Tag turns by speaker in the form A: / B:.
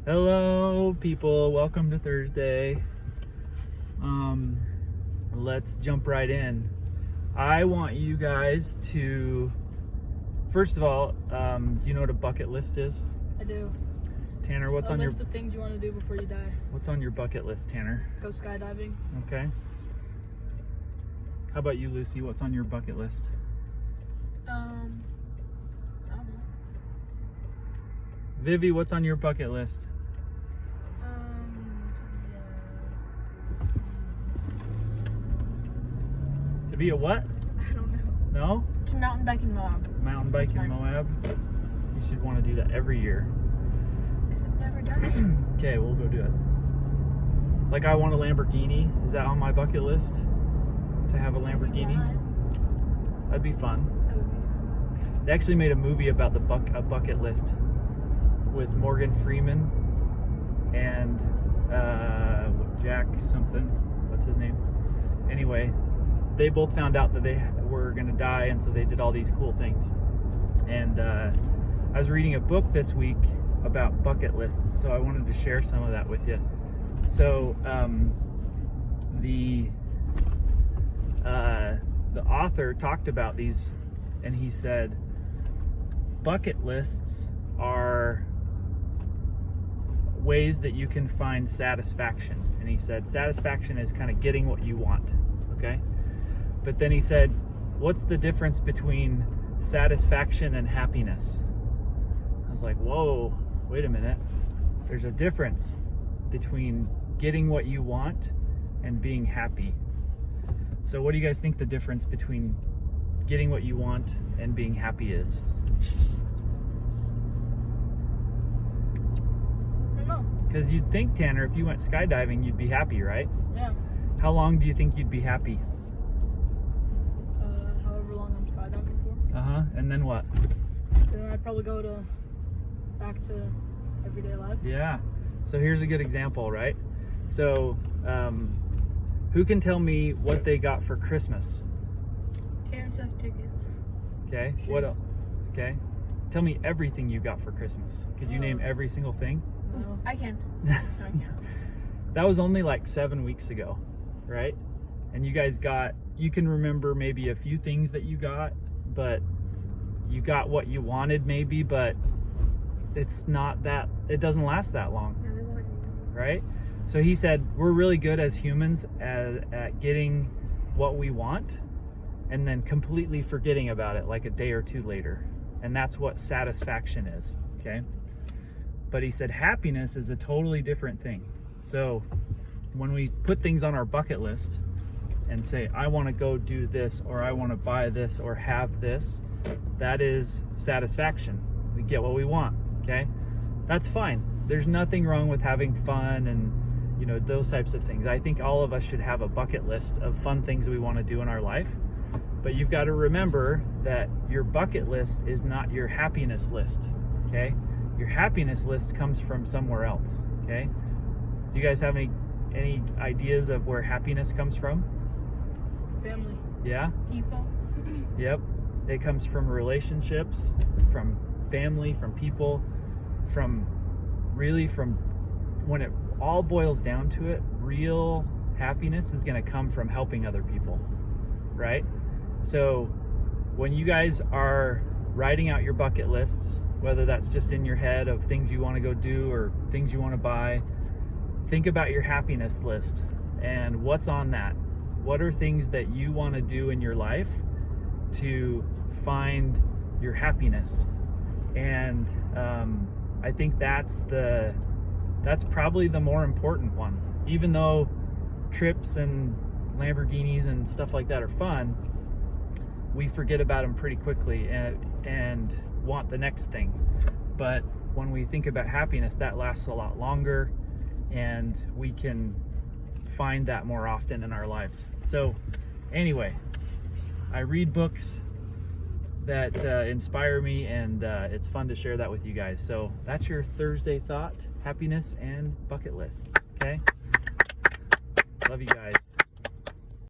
A: Hello people, welcome to Thursday. Let's jump right in. I want you guys to, first of all, do you know what a bucket list is?
B: I do.
A: Tanner, what's on your
B: list of things you want to do before you die?
A: What's on your bucket list, Tanner?
B: Go skydiving.
A: Okay. How about you, Lucy? What's on your bucket list?
B: I don't know.
A: Vivi, what's on your bucket list? To be a what?
B: I don't know.
A: No?
B: To mountain bike in Moab.
A: Mountain bike in Moab? You should want to do that every year.
B: Because I've never done it.
A: Okay, we'll go do it. Like, I want a Lamborghini. Is that on my bucket list? To have a Lamborghini? That'd be fun.
B: That would be fun.
A: They actually made a movie about a bucket list with Morgan Freeman and Jack something. What's his name? Anyway, they both found out that they were going to die, and so they did all these cool things. And I was reading a book this week about bucket lists, so I wanted to share some of that with you. So the author talked about these, and he said bucket lists are ways that you can find satisfaction. And he said satisfaction is kind of getting what you want, okay? But then he said, what's the difference between satisfaction and happiness? I was like, whoa, wait a minute. There's a difference between getting what you want and being happy. So what do you guys think the difference between getting what you want and being happy is?
B: I don't know.
A: Because you'd think, Tanner, if you went skydiving, you'd be happy, right?
B: Yeah.
A: How long do you think you'd be happy?
B: However long I'm skydiving for.
A: Uh-huh. And then what?
B: Then I'd probably go back to everyday life.
A: Yeah. So here's a good example, right? So, who can tell me what they got for Christmas?
B: Taylor Swift tickets.
A: Okay.
B: Shoes.
A: What else? Okay. Tell me everything you got for Christmas. Could you name every single thing?
B: No. I can't.
A: That was only like 7 weeks ago, right? And you guys you can remember maybe a few things that you got, but you got what you wanted maybe, but it doesn't last that long, right? So he said, we're really good as humans at getting what we want and then completely forgetting about it like a day or two later. And that's what satisfaction is, okay? But he said happiness is a totally different thing. So when we put things on our bucket list and say, I want to go do this, or I want to buy this or have this, that is satisfaction. We get what we want, okay? That's fine. There's nothing wrong with having fun and those types of things. I think all of us should have a bucket list of fun things we want to do in our life. But you've got to remember that your bucket list is not your happiness list, okay? Your happiness list comes from somewhere else, okay? Do you guys have any ideas of where happiness comes from?
B: Family.
A: Yeah?
B: People.
A: Yep. It comes from relationships, from family, from people, from when it all boils down to it, real happiness is going to come from helping other people, right? So when you guys are writing out your bucket lists, whether that's just in your head of things you want to go do or things you want to buy, think about your happiness list and what's on that. What are things that you want to do in your life to find your happiness? And I think that's probably the more important one. Even though trips and Lamborghinis and stuff like that are fun, we forget about them pretty quickly and want the next thing. But when we think about happiness, that lasts a lot longer, and we can find that more often in our lives. So anyway, I read books that inspire me, and it's fun to share that with you guys. So that's your Thursday thought, happiness and bucket lists, okay? Love you guys.